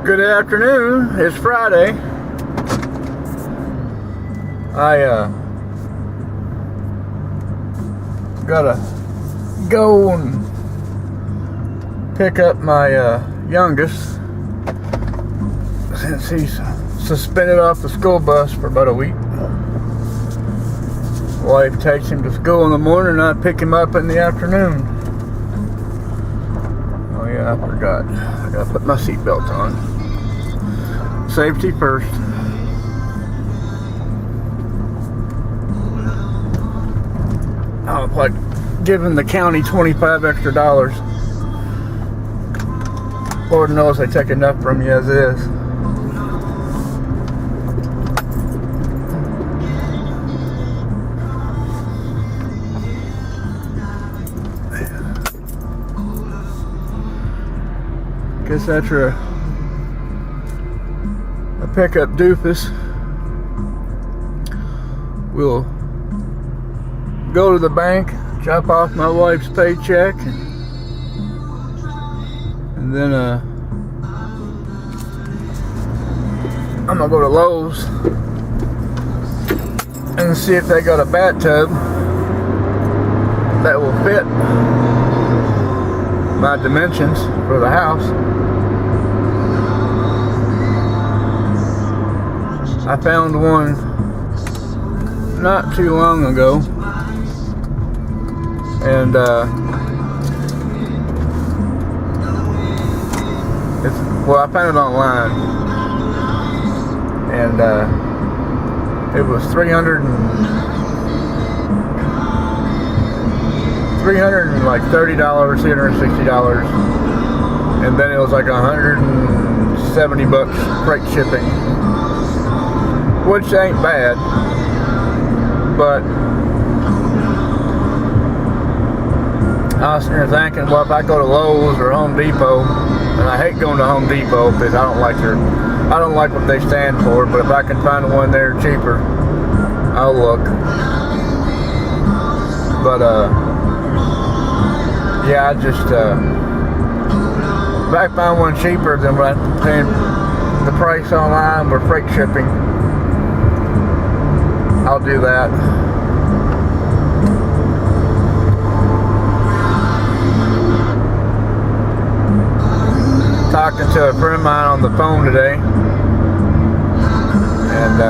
Good afternoon. It's Friday. I gotta go and pick up my youngest since he's suspended off the school bus for about a week. Wife takes him to school in the morning and I pick him up in the afternoon. Oh yeah, I forgot. I gotta put my seatbelt on. Safety first. I don't like giving the county $25 extra. Lord knows they take enough from you as is. Guess after a pickup doofus, we'll go to the bank, drop off my wife's paycheck, and then I'm gonna go to Lowe's and see if they got a bathtub that will fit my dimensions for the house. I found one not too long ago, and I found it online, and it was $330, $360, and then it was like $170 freight shipping, which ain't bad, but I was sitting there thinking, well, if I go to Lowe's or Home Depot, and I hate going to Home Depot because I don't like what they stand for, but if I can find one there cheaper, I'll look. But yeah, I just if I find one cheaper than what I'm paying the price online with freight shipping, I'll do that. Talking to a friend of mine on the phone today, and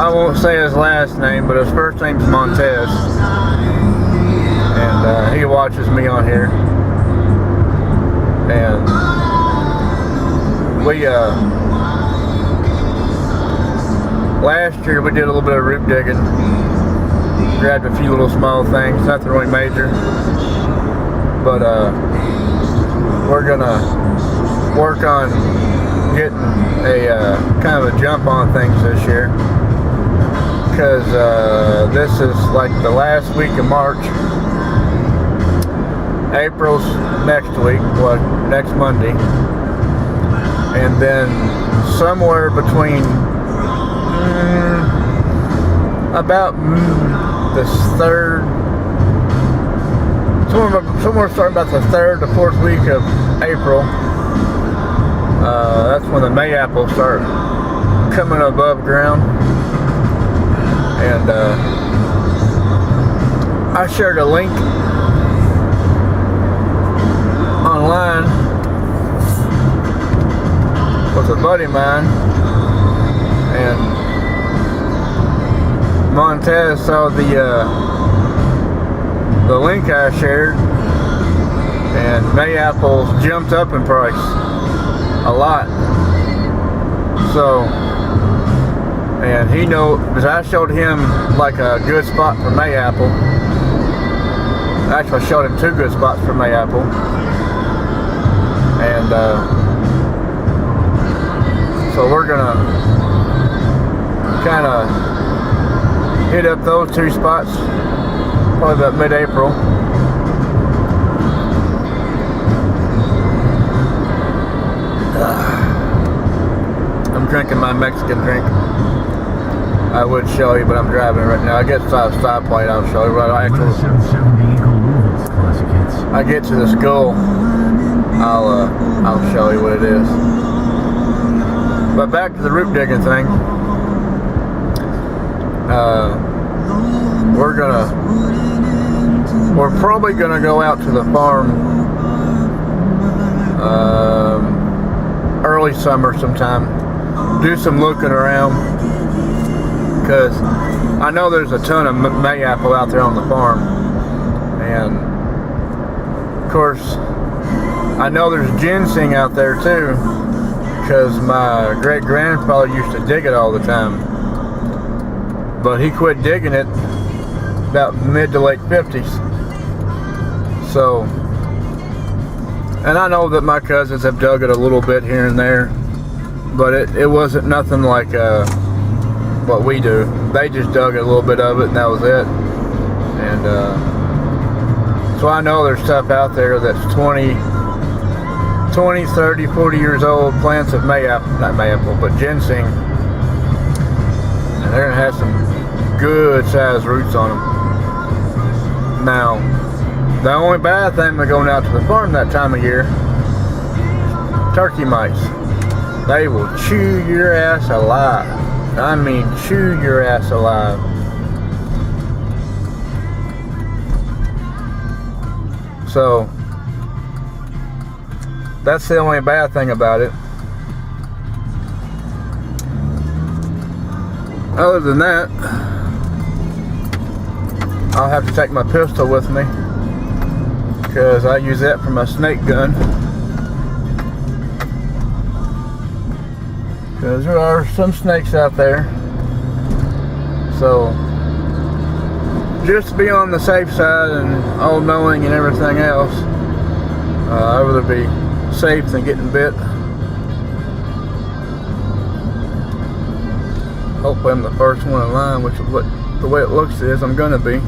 I won't say his last name, but his first name's Montez, and he watches me on here, and we last year we did a little bit of root digging, grabbed a few little small things, nothing really major, but we're gonna work on getting a kind of a jump on things this year, because this is like the last week of March. April's next week, well, next Monday, and then somewhere between about the third, somewhere starting about the third to fourth week of April, that's when the mayapple start coming above ground. And I shared a link online with a buddy of mine, and Montez saw the link I shared, and mayapples jumped up in price a lot. So, and he knows, because I showed him like a good spot for mayapple. Actually, I showed him two good spots for mayapple, and so we're gonna kind of hit up those two spots probably about mid-April. I'm drinking my Mexican drink. I would show you, but I'm driving right now. I get to the stoplight, I'll show you. But I get to the school, I'll I'll show you what it is. But back to the root digging thing. We're probably gonna go out to the farm early summer sometime, do some looking around, because I know there's a ton of mayapple out there on the farm, and of course I know there's ginseng out there too, because my great grandfather used to dig it all the time, but he quit digging it about mid to late 50s. So, and I know that my cousins have dug it a little bit here and there, but it wasn't nothing like what we do. They just dug a little bit of it and that was it. And so I know there's stuff out there that's 20, 30, 40 years old, plants of mayapple, not mayapple, but ginseng, and they're gonna have some good sized roots on them. Now, the only bad thing with going out to the farm that time of year, turkey mice. They will chew your ass alive. I mean, chew your ass alive. So, that's the only bad thing about it. Other than that, I'll have to take my pistol with me, because I use that for my snake gun. Because there are some snakes out there. So, just to be on the safe side and all knowing and everything else, I'd rather be safe than getting bit. Hopefully I'm the first one in line, which is what the way it looks is I'm gonna be.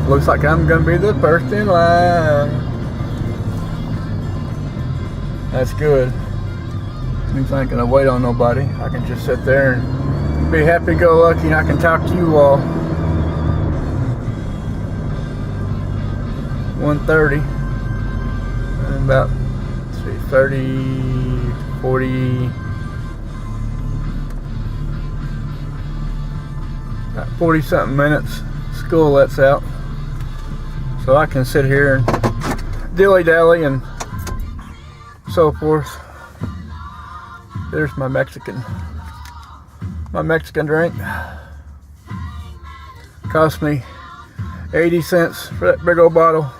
Looks like I'm gonna be the first in line. That's good. Means I ain't gonna wait on nobody. I can just sit there and be happy-go-lucky, and I can talk to you all. 1:30. And about, let's see, 30, 40, about 40 something minutes. School lets out. So I can sit here and dilly-dally and so forth. There's my Mexican drink. Cost me 80 cents for that big old bottle.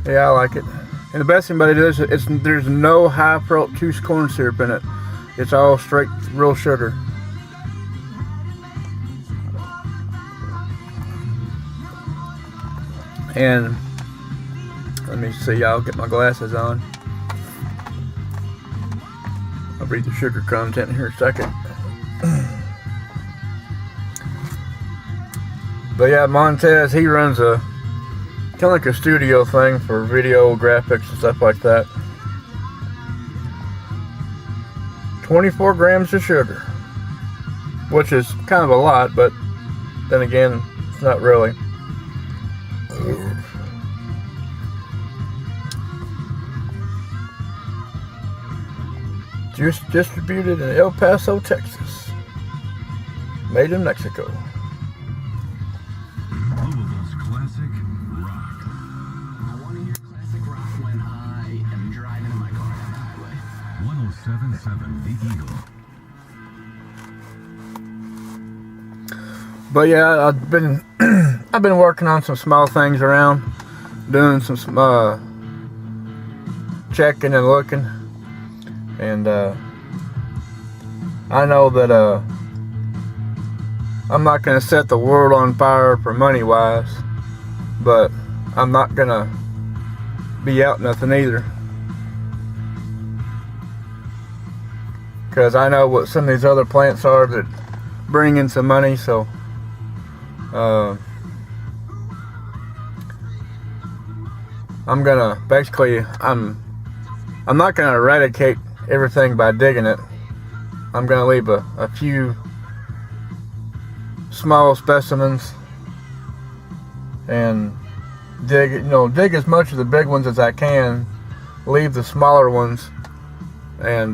Yeah, I like it. And the best thing about it is there's no high fructose corn syrup in it. It's all straight real sugar. And let me see, I'll get my glasses on. I'll read the sugar content here in a second. But yeah, Montez, he runs a kind of like a studio thing for video graphics and stuff like that. 24 grams of sugar, which is kind of a lot, but then again, it's not really. Just distributed in El Paso, Texas. Made in Mexico. Louisville's classic rock. I want to hear classic rock when I am driving in my car down the highway. 107.7 The Eagle. But yeah, I've been working on some small things around, doing some checking and looking. And I know that I'm not going to set the world on fire for money wise, but I'm not going to be out nothing either, because I know what some of these other plants are that bring in some money. So I'm gonna basically I'm not gonna eradicate everything by digging it. I'm gonna leave a few small specimens and dig as much of the big ones as I can, leave the smaller ones, and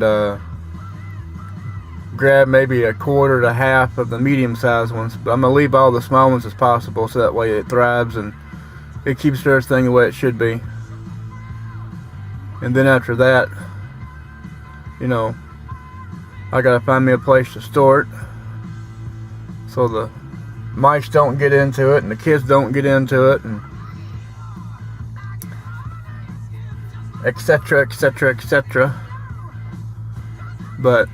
grab maybe a quarter to half of the medium-sized ones. But I'm gonna leave all the small ones as possible, so that way it thrives and it keeps everything the way it should be. And then after that, I gotta find me a place to store it so the mice don't get into it and the kids don't get into it, and etc, etc, etc. But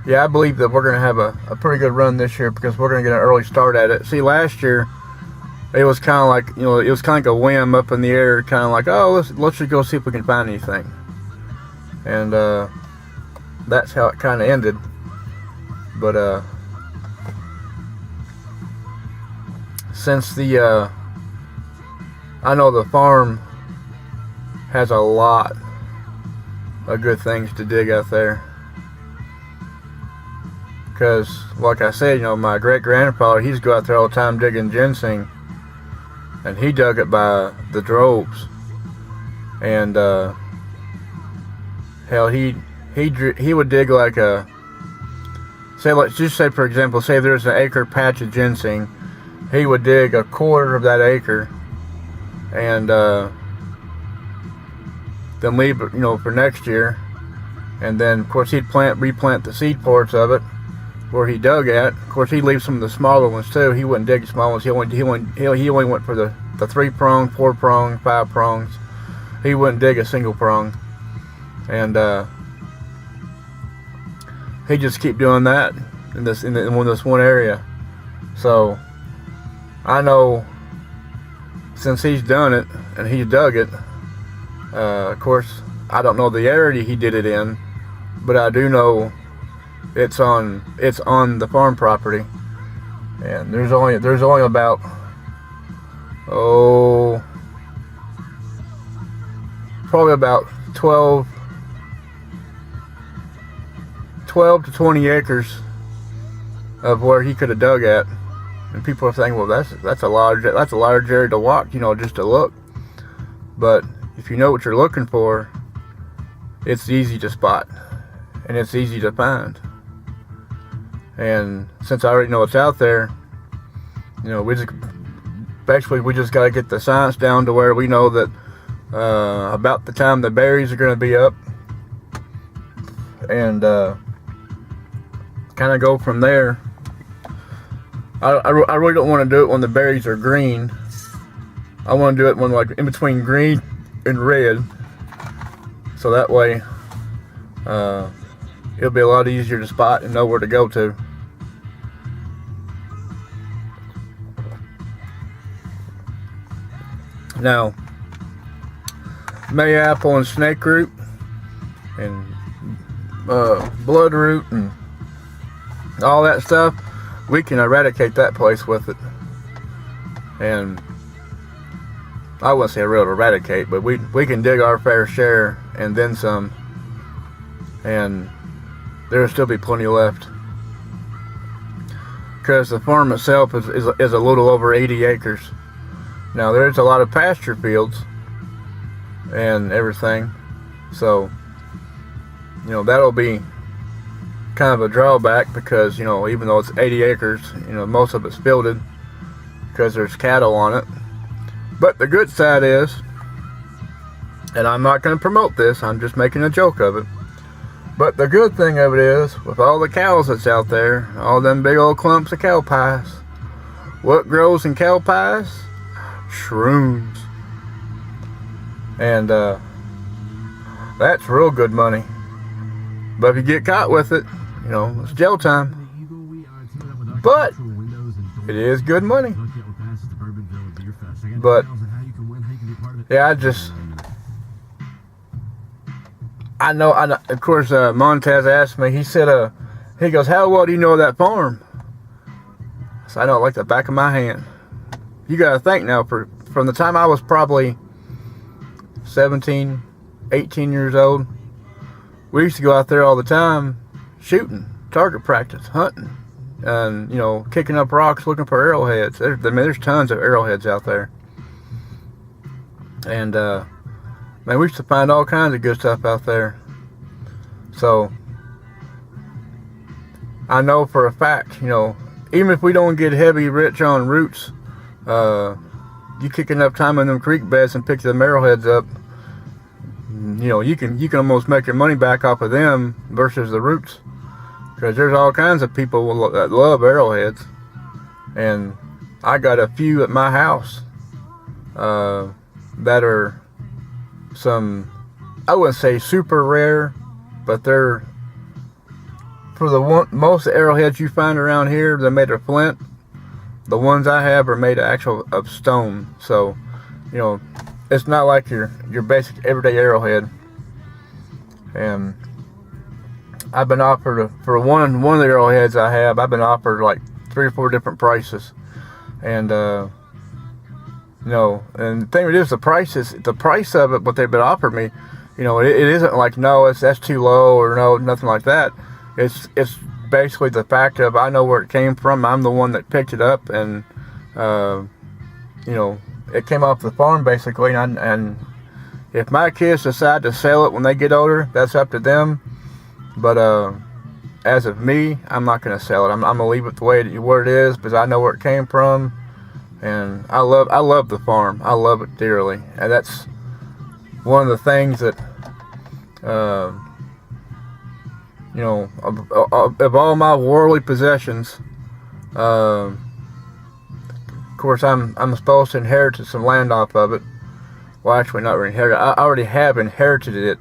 yeah, I believe that we're gonna have a pretty good run this year, because we're gonna get an early start at it. See, last year it was kind of like, it was kind of like a whim up in the air, kind of like, oh, let's just go see if we can find anything. And that's how it kind of ended. But since I know the farm has a lot of good things to dig out there, because like I said, my great-grandfather, he's go out there all the time digging ginseng, and he dug it by the droves. And hell, he would dig like let's just say, for example, say there's an acre patch of ginseng, he would dig a quarter of that acre, and then leave it, for next year. And then of course he'd replant the seed parts of it where he dug at. Of course, he'd leave some of the smaller ones too. He wouldn't dig the small ones. He only went for the 3-prong, 4-prong, 5 prongs. He wouldn't dig a single prong. And he just keep doing that in this one area. So I know, since he's done it and he's dug it, of course I don't know the area he did it in, but I do know it's on the farm property. And there's only about probably about 12 to 20 acres of where he could have dug at. And people are saying, well, that's a large area to walk, just to look. But if you know what you're looking for, it's easy to spot and it's easy to find. And since I already know it's out there, we just got to get the science down to where we know that about the time the berries are going to be up, and kind of go from there. I really don't want to do it when the berries are green. I want to do it when, like, in between green and red, so that way it'll be a lot easier to spot and know where to go to. Now, mayapple and snakeroot and bloodroot and all that stuff, we can eradicate that place with it. And I wouldn't say real eradicate, but we can dig our fair share and then some, and there'll still be plenty left, because the farm itself is a little over 80 acres. Now, there's a lot of pasture fields and everything, so that'll be kind of a drawback, because even though it's 80 acres, most of it's fielded because there's cattle on it. But the good side is, and I'm not going to promote this, I'm just making a joke of it, but the good thing of it is, with all the cows that's out there, all them big old clumps of cow pies, what grows in cow pies? Shrooms. And that's real good money. But if you get caught with it, it's jail time. But it is good money. But yeah, I know. Of course, Montez asked me. He said, he goes, "How well do you know that farm?" So I know it like the back of my hand. You gotta think now, from the time I was probably 17, 18 years old, we used to go out there all the time, shooting, target practice, hunting, and, you know, kicking up rocks looking for arrowheads. There's tons of arrowheads out there. And, man, we used to find all kinds of good stuff out there. So, I know for a fact, you know, even if we don't get heavy rich on roots, you kick enough time in them creek beds and pick them arrowheads up, you know, you can almost make your money back off of them versus the roots, because there's all kinds of people that love arrowheads, and I got a few at my house that are some, I wouldn't say super rare, but they're, for the most arrowheads you find around here, they're made of flint. The ones I have are made of stone, so, you know, it's not like your basic everyday arrowhead. And I've been offered for one of the arrowheads I have, I've been offered like 3 or 4 different prices. And you know, and the thing is, the price of it, what they've been offered me, you know, it isn't like, no, that's too low, or no, nothing like that. It's basically the fact of, I know where it came from. I'm the one that picked it up, and you know, it came off the farm basically, and if my kids decide to sell it when they get older, that's up to them. But as of me, I'm not going to sell it. I'm going to leave it the way where it is, because I know where it came from, and I love the farm. I love it dearly, and that's one of the things that you know, of all my worldly possessions, of course, I'm supposed to inherit some land off of it. Well, actually, not really inherit. I already have inherited it.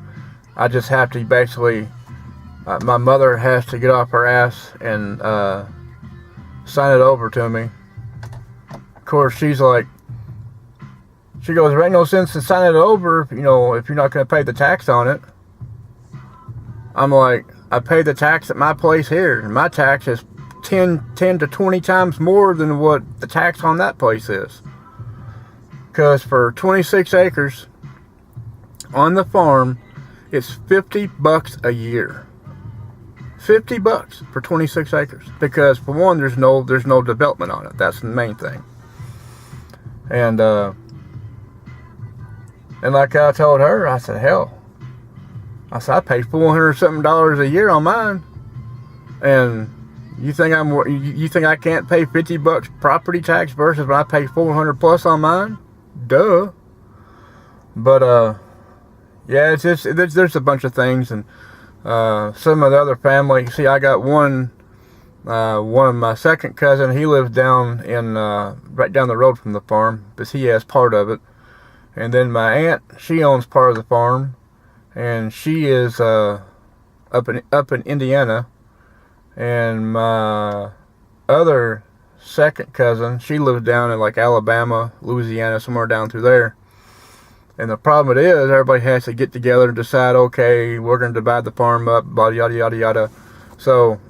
I just have to basically, my mother has to get off her ass and sign it over to me. Of course, she's like, she goes, there ain't no sense in signing it over, you know, if you're not going to pay the tax on it. I'm like, I pay the tax at my place here, and my tax is 10 to 20 times more than what the tax on that place is. Because for 26 acres on the farm, it's $50 a year. $50 for 26 acres. Because for one, there's no development on it. That's the main thing. And like I told her, I said, hell, I said, I pay $400 something a year on mine, and you think I can't pay $50 property tax versus when I pay $400 plus on mine? Duh. But yeah, it's just, there's a bunch of things, and some of the other family. See, I got one of my second cousin. He lives down in right down the road from the farm, because he has part of it. And then my aunt, she owns part of the farm, and she is up in Indiana. And my other second cousin, she lives down in like Alabama, Louisiana, somewhere down through there. And the problem it is, everybody has to get together and decide, okay, we're going to divide the farm up, blah, yada, yada, yada. So,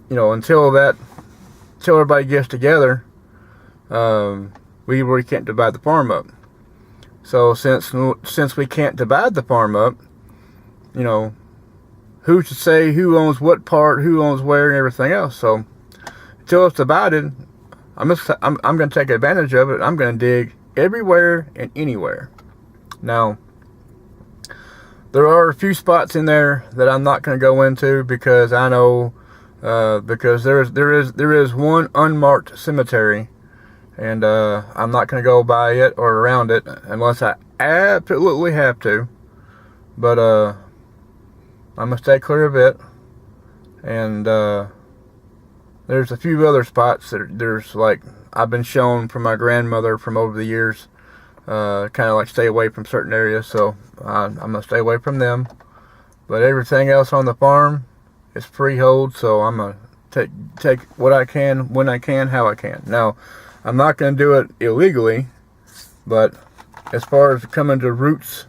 you know, until everybody gets together, we really can't divide the farm up. So since we can't divide the farm up, you know, who's to say who owns what part, who owns where, and everything else. So until it's divided, I'm going to take advantage of it. I'm going to dig everywhere and anywhere. Now, there are a few spots in there that I'm not going to go into, because I know because there is one unmarked cemetery, and I'm not going to go by it or around it unless I absolutely have to. But I'm going to stay clear of it. And there's a few other spots that there's, like, I've been shown from my grandmother from over the years, kind of like stay away from certain areas. So I'm going to stay away from them. But everything else on the farm is freehold, so I'm going to take what I can, when I can, how I can. Now, I'm not going to do it illegally, but as far as coming to roots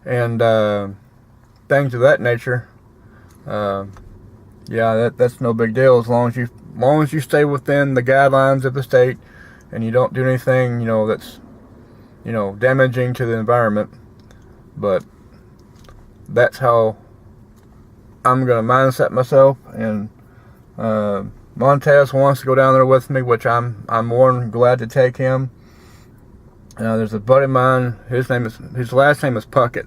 and things of that nature, yeah, that's no big deal, as long as you stay within the guidelines of the state and you don't do anything, you know, that's, you know, damaging to the environment. But that's how I'm going to mindset myself, and Montez wants to go down there with me, which I'm more than glad to take him. There's a buddy of mine. His last name is Puckett,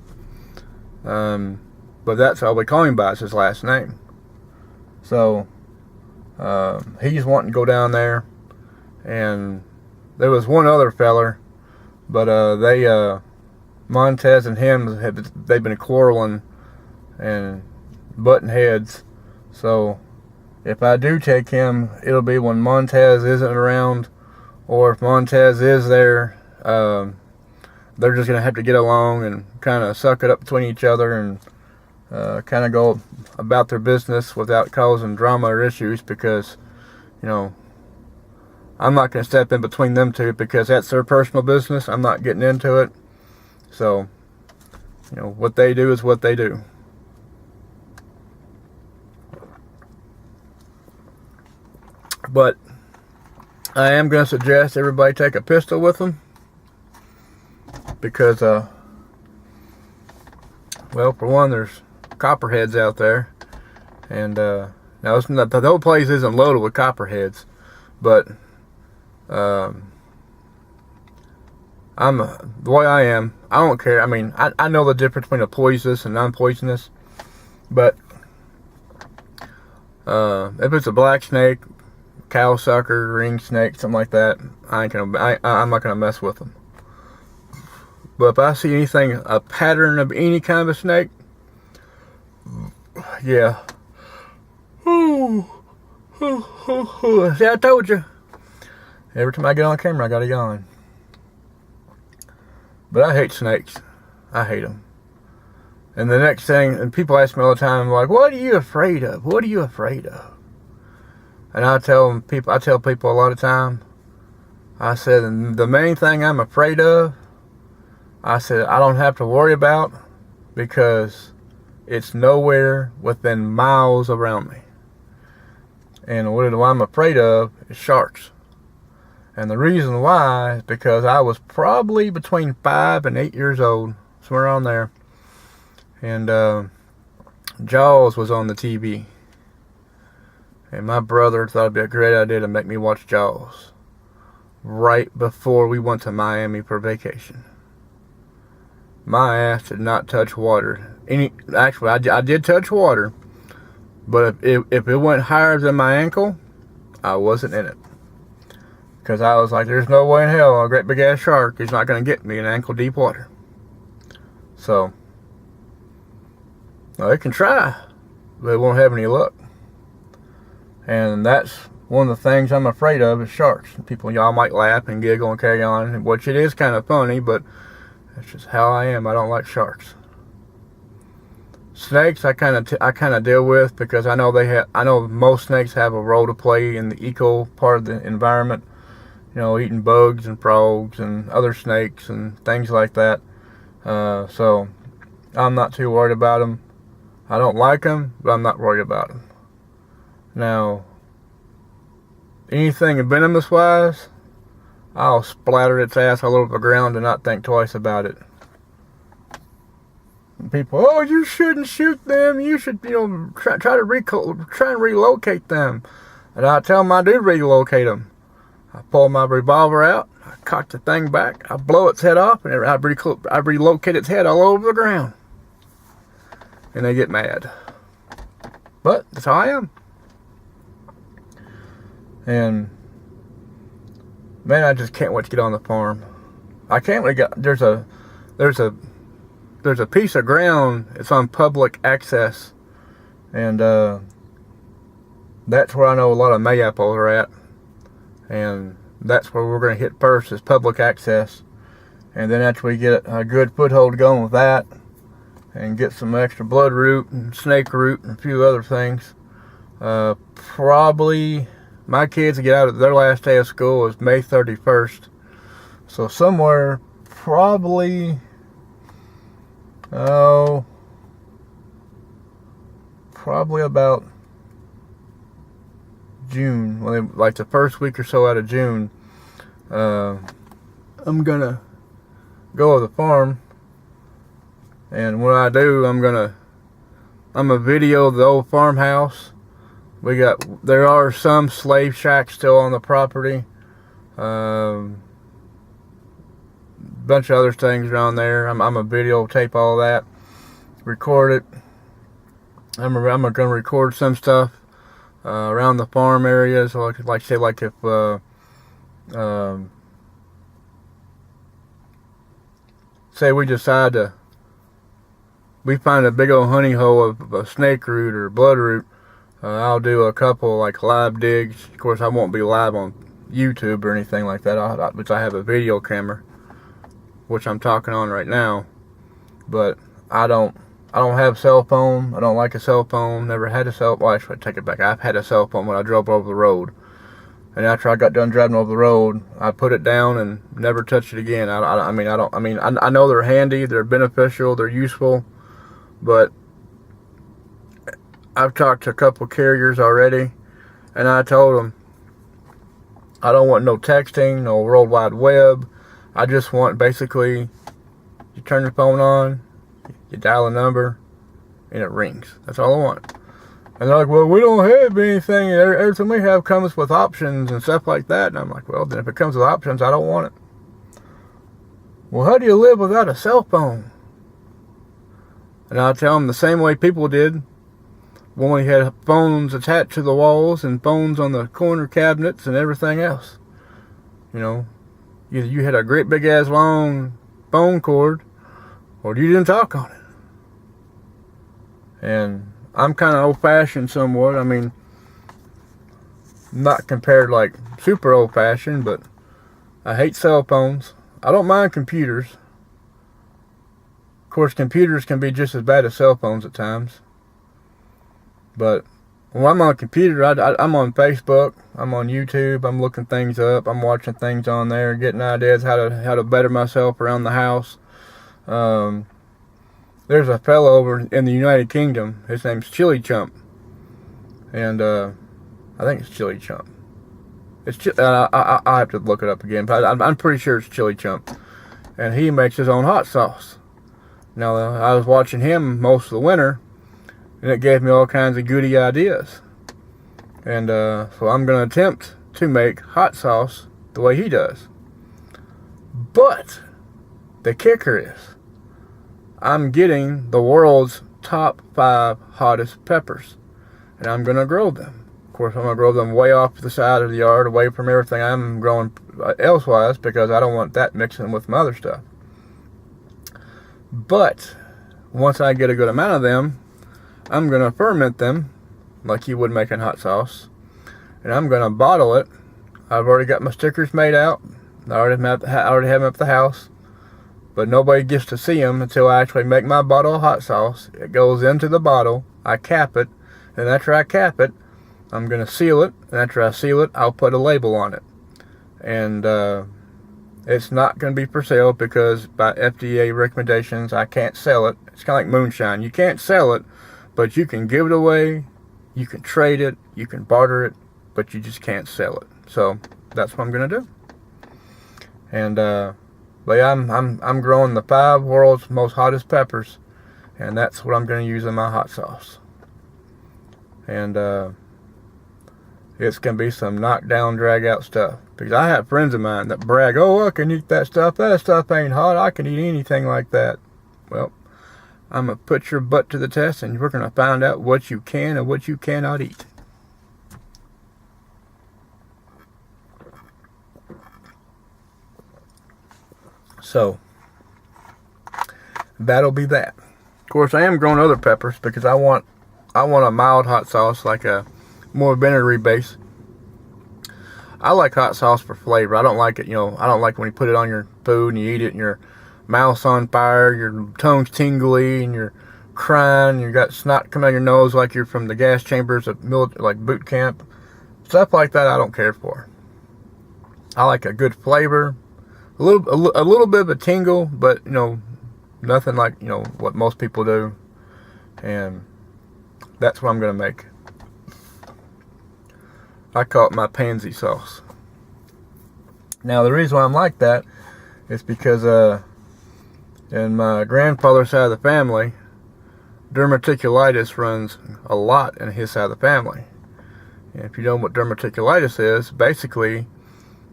but that's all we call him by. It's his last name. So he's wanting to go down there, and there was one other feller, but Montez and him they've been quarreling and butting heads. So if I do take him, it'll be when Montez isn't around, or if Montez is there, they're just gonna have to get along and kind of suck it up between each other and kind of go about their business without causing drama or issues, because, you know, I'm not going to step in between them two, because that's their personal business. I'm not getting into it. So, you know, what they do is what they do. But I am going to suggest everybody take a pistol with them, because, well, for one, there's copperheads out there, and now it's not, the whole place isn't loaded with copperheads, but the way I am, I don't care. I mean, I know the difference between a poisonous and non-poisonous, but if it's a black snake, cow sucker, ring snake, something like that, I'm not gonna mess with them. But if I see anything, a pattern of any kind of a snake, yeah. See, I told you. Every time I get on camera, I got a yawn. But I hate snakes. I hate them. And the next thing, and people ask me all the time, like, what are you afraid of? What are you afraid of? And I tell people a lot of time, I said, the main thing I'm afraid of, I said, I don't have to worry about, because it's nowhere within miles around me. And what I'm afraid of is sharks. And the reason why is because I was probably between 5 and 8 years old, somewhere around there. And Jaws was on the TV. And my brother thought it'd be a great idea to make me watch Jaws right before we went to Miami for vacation. My ass did not touch water. Actually, I did touch water, but if it went higher than my ankle, I wasn't in it. Because I was like, there's no way in hell a great big ass shark is not going to get me in ankle deep water. So, well, it can try, but it won't have any luck. And that's one of the things I'm afraid of, is sharks. People, y'all might laugh and giggle and carry on, which it is kind of funny, but that's just how I am. I don't like sharks. Snakes, I kind of deal with, because I know most snakes have a role to play in the eco part of the environment. You know, eating bugs and frogs and other snakes and things like that. So I'm not too worried about them. I don't like them, but I'm not worried about them. Now, anything venomous wise, I'll splatter its ass all over the ground and not think twice about it. People, oh, you shouldn't shoot them. You should, try and relocate them. And I tell them I do relocate them. I pull my revolver out, I cock the thing back, I blow its head off, and I relocate its head all over the ground. And they get mad. But that's how I am. And man, I just can't wait to get on the farm. I can't wait to get. There's a piece of ground. It's on public access, and that's where I know a lot of mayaples are at. And that's where we're going to hit first, is public access. And then after we get a good foothold going with that, and get some extra bloodroot and snake root and a few other things, probably my kids get out of their last day of school is May 31st. So somewhere probably about June, like the first week or so out of June, I'm gonna go to the farm, and when I do, I'm gonna video the old farmhouse. There are some slave shacks still on the property. Bunch of other things around there. I'm a videotape all that, record it. I'm gonna record some stuff around the farm areas. So like say like if say we find a big old honey hole of a snake root or bloodroot, I'll do a couple like live digs. Of course, I won't be live on YouTube or anything like that, which I have a video camera, which I'm talking on right now. But I don't have a cell phone. I don't like a cell phone. Never had a cell phone. Well, actually, I take it back. I've had a cell phone when I drove over the road. And after I got done driving over the road, I put it down and never touched it again. I know they're handy, they're beneficial, they're useful, but I've talked to a couple carriers already, and I told them I don't want no texting, no World Wide Web. I just want basically you turn your phone on, you dial a number, and it rings. That's all I want. And they're like, well, we don't have anything. Everything we have comes with options and stuff like that. And I'm like, well, then if it comes with options, I don't want it. Well, how do you live without a cell phone? And I'll tell them the same way people did when we had phones attached to the walls and phones on the corner cabinets and everything else. You know, you had a great big ass long phone cord, or you didn't talk on it. And I'm kind of old-fashioned somewhat. I mean, not compared like super old-fashioned, but I hate cell phones. I don't mind computers. Of course, computers can be just as bad as cell phones at times. But when I'm on a computer, I'm on Facebook, I'm on YouTube, I'm looking things up, I'm watching things on there, getting ideas how to better myself around the house. There's a fellow over in the United Kingdom. His name's Chili Chump, and I think it's Chili Chump. I have to look it up again, but I'm pretty sure it's Chili Chump, and he makes his own hot sauce. Now I was watching him most of the winter, and it gave me all kinds of goody ideas, and so I'm gonna attempt to make hot sauce the way he does. But the kicker is, I'm getting the world's top 5 hottest peppers, and I'm going to grow them. Of course, I'm going to grow them way off the side of the yard, away from everything I'm growing elsewise, because I don't want that mixing with my other stuff. But once I get a good amount of them, I'm going to ferment them like you would making hot sauce, and I'm going to bottle it. I've already got my stickers made out. I already have them at the house. But nobody gets to see them until I actually make my bottle of hot sauce. It goes into the bottle, I cap it, and after I cap it, I'm going to seal it, and after I seal it, I'll put a label on it. And it's not going to be for sale because by FDA recommendations, I can't sell it. It's kind of like moonshine. You can't sell it, but you can give it away, you can trade it, you can barter it, but you just can't sell it. So that's what I'm going to do. And but yeah, I'm growing the 5 world's most hottest peppers, and that's what I'm going to use in my hot sauce. And it's going to be some knockdown, drag out stuff. Because I have friends of mine that brag, oh, I can eat that stuff. That stuff ain't hot. I can eat anything like that. Well, I'm going to put your butt to the test, and we're going to find out what you can and what you cannot eat. So that'll be that. Of course, I am growing other peppers because I want a mild hot sauce, like a more vinegary base. I like hot sauce for flavor. I don't like it, I don't like when you put it on your food and you eat it and your mouth's on fire, your tongue's tingly, and you're crying, you got snot coming out of your nose like you're from the gas chambers of like boot camp. Stuff like that I don't care for. I like a good flavor. A little bit of a tingle, but nothing like what most people do, and that's what I'm gonna make. I call it my pansy sauce. Now the reason why I'm like that is because in my grandfather's side of the family, diverticulitis runs a lot in his side of the family, And if you know what diverticulitis is, basically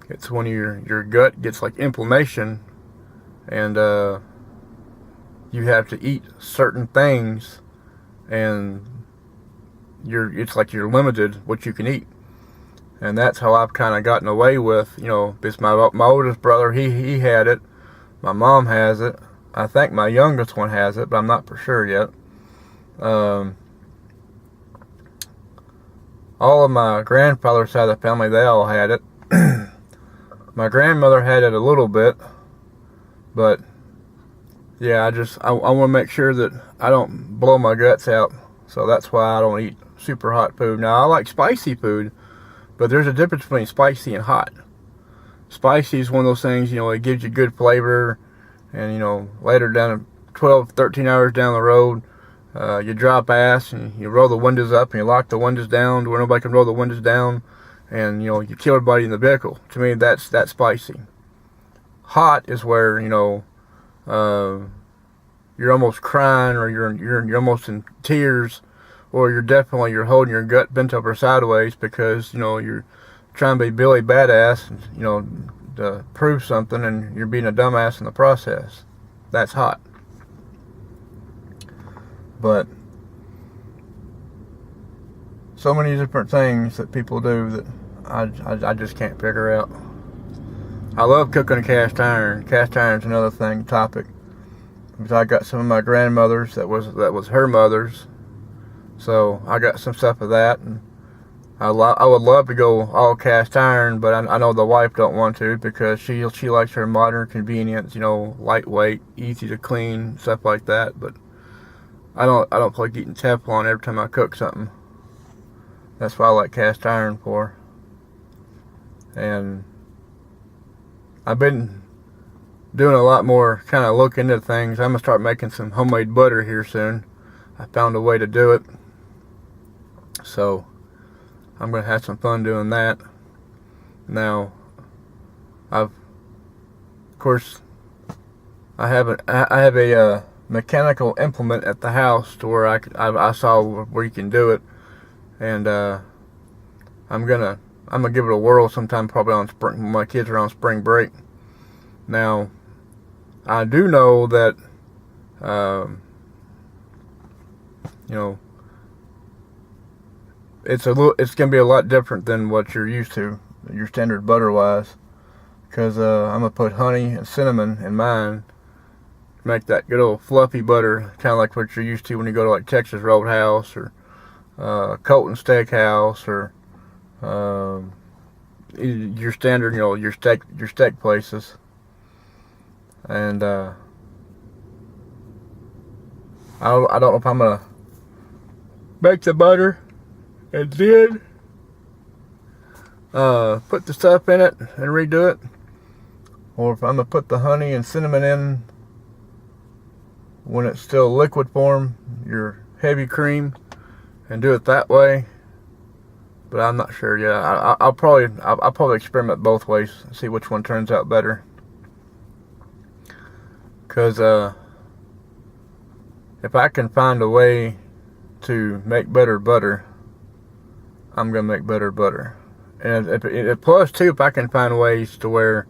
it's when your gut gets like inflammation, and you have to eat certain things, and it's like you're limited what you can eat. And that's how I've kind of gotten away with, because my oldest brother, he had it. My mom has it. I think my youngest one has it, but I'm not for sure yet. All of my grandfather's side of the family, they all had it. My grandmother had it a little bit, but yeah, I want to make sure that I don't blow my guts out. So that's why I don't eat super hot food. Now, I like spicy food, but there's a difference between spicy and hot. Spicy is one of those things, it gives you good flavor, and later down 12, 13 hours down the road, you drop ass and you roll the windows up and you lock the windows down to where nobody can roll the windows down, and you kill everybody in the vehicle. To me, that's spicy. Hot is where you're almost crying, or you're almost in tears, or you're holding your gut bent over sideways because you're trying to be Billy Badass, to prove something, and you're being a dumbass in the process. That's hot. But so many different things that people do that I just can't figure out. I love cooking a cast iron. Cast iron's another topic, because I got some of my grandmother's that was her mother's, so I got some stuff of that, and I would love to go all cast iron, but I know the wife don't want to, because she likes her modern convenience, lightweight, easy to clean, stuff like that. But I don't feel like eating Teflon every time I cook something. That's what I like cast iron for. And I've been doing a lot more kind of looking into things. I'm going to start making some homemade butter here soon. I found a way to do it. So I'm going to have some fun doing that. Now, I have a mechanical implement at the house to where I saw where you can do it, and I'm gonna give it a whirl sometime, probably on spring, when my kids are on spring break. Now, I do know that it's gonna be a lot different than what you're used to, your standard butter wise, because I'm gonna put honey and cinnamon in mine, make that good old fluffy butter, kind of like what you're used to when you go to like Texas Roadhouse or Colton Steakhouse, or your standard, your steak places. And I don't know if I'm gonna make the butter and then put the stuff in it and redo it, or if I'm gonna put the honey and cinnamon in when it's still liquid form, your heavy cream, and do it that way. But I'm not sure yet. I'll probably experiment both ways and see which one turns out better. Because if I can find a way to make better butter, I'm gonna make better butter. And plus too, if I can find ways to where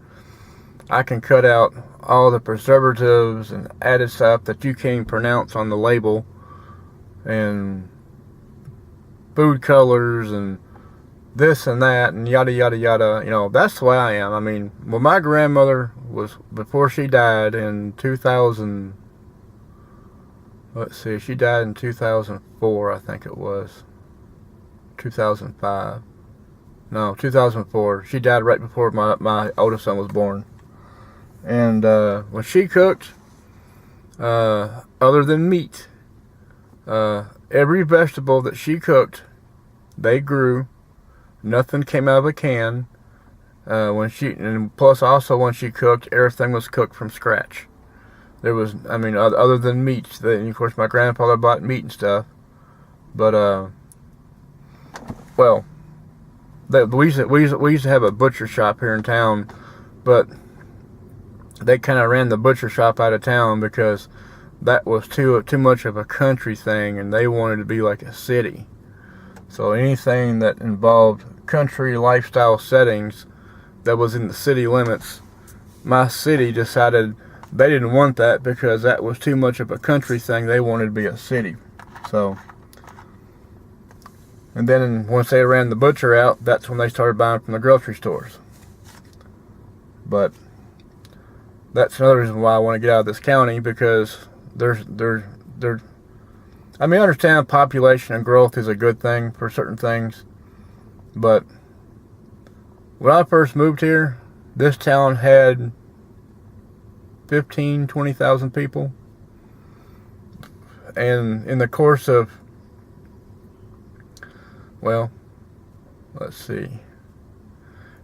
I can cut out all the preservatives and added stuff that you can't even pronounce on the label, and food colors and this and that and yada yada yada, that's the way I am. I mean, when my grandmother was, before she died in 2000, let's see, she died in 2004, I think it was. 2005. No, 2004. She died right before my oldest son was born. And when she cooked, other than meat, every vegetable that she cooked, they grew. Nothing came out of a can. And plus also when she cooked, everything was cooked from scratch. There was, other than meat, and of course my grandfather bought meat and stuff. But we used to have a butcher shop here in town, but they kind of ran the butcher shop out of town because that was too much of a country thing, and they wanted to be like a city. So anything that involved country lifestyle settings that was in the city limits, my city decided they didn't want that because that was too much of a country thing. They wanted to be a city. So, and then once they ran the butcher out, that's when they started buying from the grocery stores. But that's another reason why I want to get out of this county, because I mean, I understand population and growth is a good thing for certain things, but when I first moved here, this town had 20,000 people. And in the course of, well, let's see,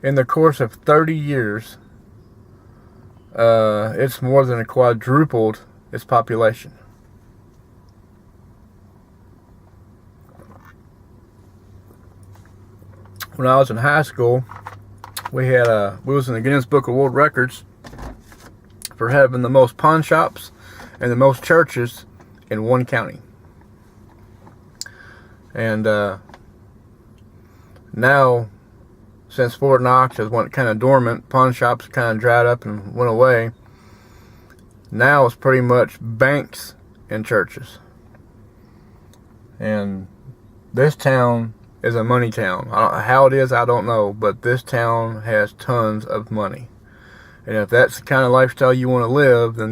in the course of 30 years, it's more than quadrupled its population. When I was in high school, we was in the Guinness Book of World Records for having the most pawn shops and the most churches in one county. And now, since Fort Knox has went kind of dormant, pawn shops kind of dried up and went away. Now it's pretty much banks and churches. And this town is a money town. How it is, I don't know, but this town has tons of money. And if that's the kind of lifestyle you want to live, then